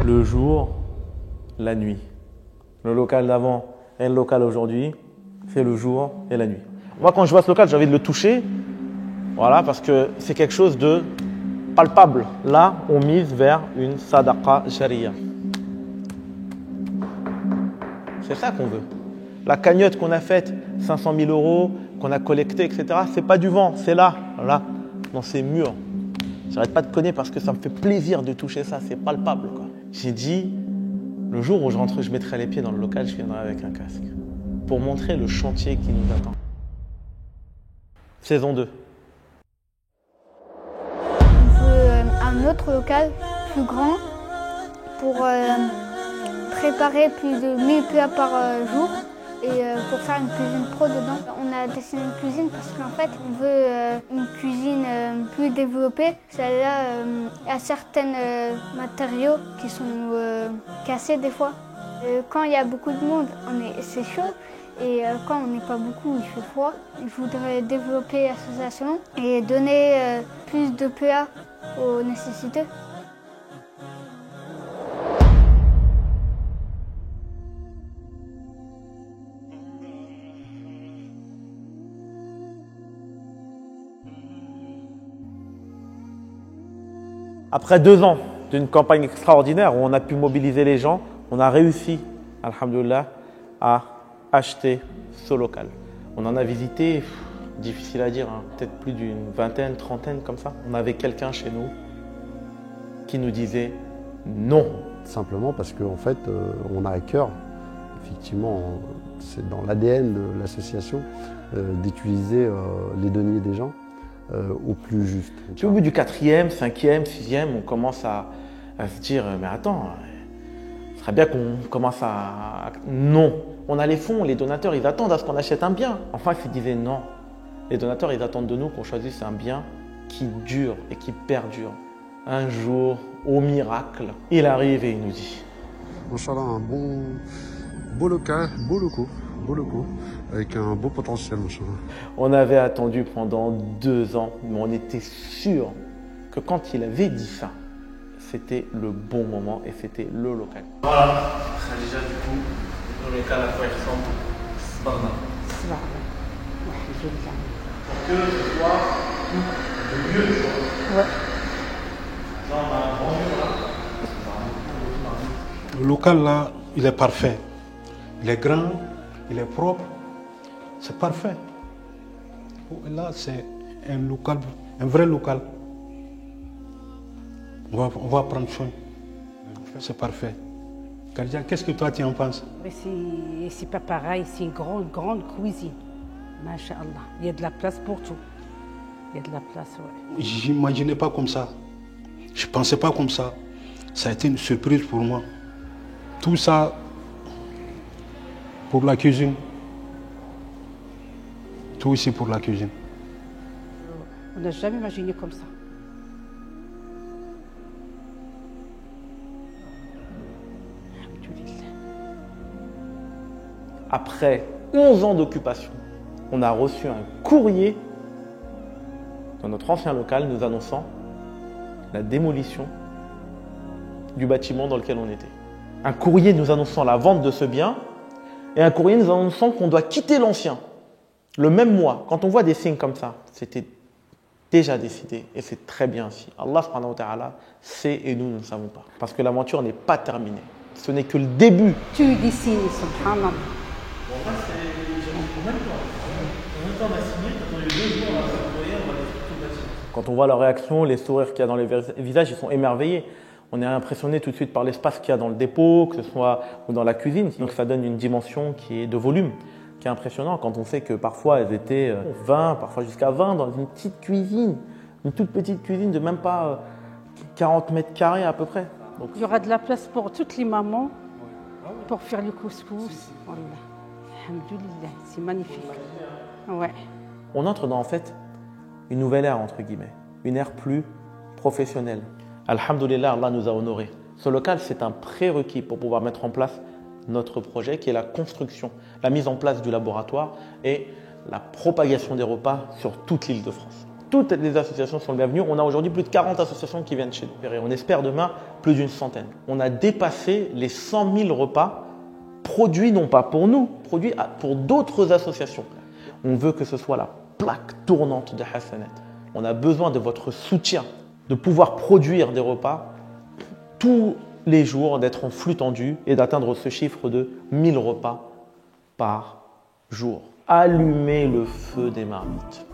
le jour, la nuit. Le local d'avant et le local aujourd'hui, c'est le jour et la nuit. Moi, quand je vois ce local, j'ai envie de le toucher, voilà, parce que c'est quelque chose de palpable. Là, on mise vers une sadaqa jariya. C'est ça qu'on veut. La cagnotte qu'on a faite, 500 000 euros, qu'on a collecté, etc., c'est pas du vent, c'est là, dans ces murs. J'arrête pas de cogner parce que ça me fait plaisir de toucher ça, c'est palpable, quoi. J'ai dit, le jour où je rentre, je mettrai les pieds dans le local, je viendrai avec un casque. Pour montrer le chantier qui nous attend. Saison 2. On veut un autre local plus grand pour préparer plus de 1000 plats par jour et pour faire une cuisine pro dedans. On a dessiné une cuisine parce qu'en fait on veut une cuisine plus développée. Celle-là a certains matériaux qui sont cassés des fois. Quand il y a beaucoup de monde, c'est chaud. Et quand on n'est pas beaucoup, il fait froid. Je voudrais développer l'association et donner plus de PA aux nécessiteux. Après 2 ans d'une campagne extraordinaire où on a pu mobiliser les gens, on a réussi, alhamdoulilah, à acheter ce local. On en a visité, difficile à dire, peut-être plus d'une vingtaine, trentaine comme ça. On avait quelqu'un chez nous qui nous disait non. Simplement parce qu'en fait, on a à cœur, effectivement, c'est dans l'ADN de l'association, d'utiliser les deniers des gens au plus juste. Puis au bout du 4e, 5e, 6e, on commence à se dire mais attends, ce serait bien qu'on commence à… Non, on a les fonds, les donateurs, ils attendent à ce qu'on achète un bien. Enfin, ils se disaient non. Les donateurs, ils attendent de nous qu'on choisisse un bien qui dure et qui perdure. Un jour, au miracle, il arrive et il nous dit… Inch'Allah, un beau local, beau locaux, avec un beau potentiel, Inch'Allah. On avait attendu pendant 2 ans, mais on était sûr que quand il avait dit ça, c'était le bon moment et c'était le local. Voilà, c'est déjà du coup le local à quoi il ressemble. Sbarna. Pour que ce soit le mieux, tu vois. Ouais. Là, on a un grand mur là. Le local là, il est parfait. Il est grand, il est propre, c'est parfait. Là, c'est un local, un vrai local. On va prendre soin. C'est parfait. Khadija, qu'est-ce que toi tu en penses? C'est pas pareil, c'est une grande cuisine. Masha'Allah, il y a de la place pour tout. Il y a de la place, ouais. J'imaginais pas comme ça. Je pensais pas comme ça. Ça a été une surprise pour moi. Tout ça pour la cuisine. Tout ici pour la cuisine. On n'a jamais imaginé comme ça. Après 11 ans d'occupation, on a reçu un courrier dans notre ancien local nous annonçant la démolition du bâtiment dans lequel on était. Un courrier nous annonçant la vente de ce bien et un courrier nous annonçant qu'on doit quitter l'ancien. Le même mois, quand on voit des signes comme ça, c'était déjà décidé et c'est très bien ainsi. Allah subhanahu wa ta'ala sait et nous ne savons pas. Parce que l'aventure n'est pas terminée. Ce n'est que le début. Tu dessines, subhanallah. Bon, là, c'est combien de temps on a signé, quand on a eu 2 jours à se courrier, on va détruire tout le bâtiment. Quand on voit leur réaction, les sourires qu'il y a dans les visages, ils sont émerveillés. On est impressionné tout de suite par l'espace qu'il y a dans le dépôt, que ce soit ou dans la cuisine. Donc ça donne une dimension qui est de volume, qui est impressionnant quand on sait que parfois elles étaient 20, parfois jusqu'à 20 dans une petite cuisine, une toute petite cuisine de même pas 40 mètres carrés à peu près. Donc, Il y aura de la place pour toutes les mamans pour faire le couscous. Voilà. Alhamdoulilah, c'est magnifique. Ouais. on entre dans en fait une nouvelle ère entre guillemets, une ère plus professionnelle. Alhamdoulilah, Allah nous a honorés. Ce local, c'est un prérequis pour pouvoir mettre en place notre projet qui est la construction, la mise en place du laboratoire et la propagation des repas sur toute l'Île-de-France. Toutes les associations sont les bienvenues. On a aujourd'hui plus de 40 associations qui viennent chez nous. Et on espère demain plus d'une centaine. On a dépassé les 100 000 repas produits, non pas pour nous, produits pour d'autres associations. On veut que ce soit la plaque tournante de Hassanet. On a besoin de votre soutien, de pouvoir produire des repas tous les jours, d'être en flux tendu et d'atteindre ce chiffre de 1000 repas par jour. Allumez le feu des marmites.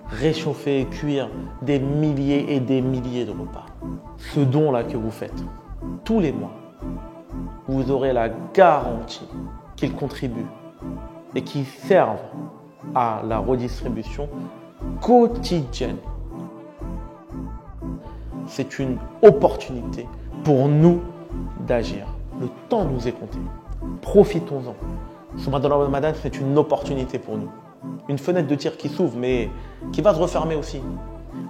Réchauffer et cuire des milliers et des milliers de repas. Ce don-là que vous faites tous les mois, vous aurez la garantie qu'il contribue et qu'il serve à la redistribution quotidienne. C'est une opportunité pour nous d'agir. Le temps nous est compté. Profitons-en. Ce Ramadan, c'est une opportunité pour nous. Une fenêtre de tir qui s'ouvre, mais qui va se refermer aussi.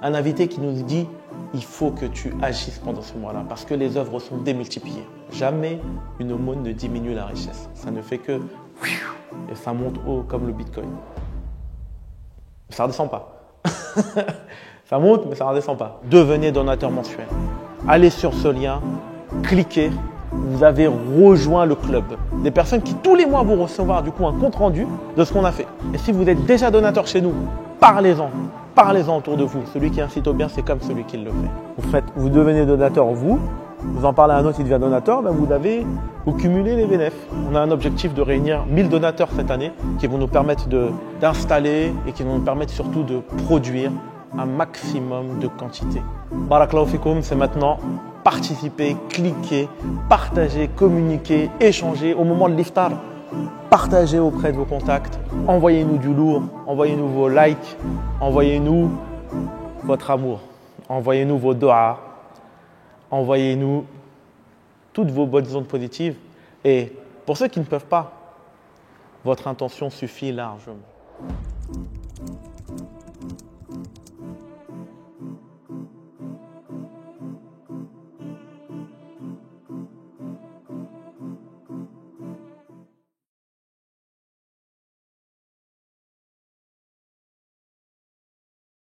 Un invité qui nous dit « il faut que tu agisses pendant ce mois-là » parce que les œuvres sont démultipliées. Jamais une aumône ne diminue la richesse. Ça ne fait que… et ça monte haut comme le Bitcoin. Ça ne redescend pas. Ça monte, mais ça ne redescend pas. Devenez donateur mensuel. Allez sur ce lien, cliquez. Vous avez rejoint le club. Des personnes qui tous les mois vont recevoir du coup un compte rendu de ce qu'on a fait. Et si vous êtes déjà donateur chez nous, parlez-en. Parlez-en autour de vous. Celui qui incite au bien, c'est comme celui qui le fait. Vous devenez donateur vous en parlez à un autre qui devient donateur, ben vous cumulez les bénéfices. On a un objectif de réunir 1000 donateurs cette année qui vont nous permettre d'installer et qui vont nous permettre surtout de produire un maximum de quantité. Barakallahu fikoum, c'est maintenant. Participez, cliquez, partagez, communiquez, échangez au moment de l'iftar. Partagez auprès de vos contacts, envoyez-nous du lourd, envoyez-nous vos likes, envoyez-nous votre amour, envoyez-nous vos doigts, envoyez-nous toutes vos bonnes ondes positives. Et pour ceux qui ne peuvent pas, votre intention suffit largement.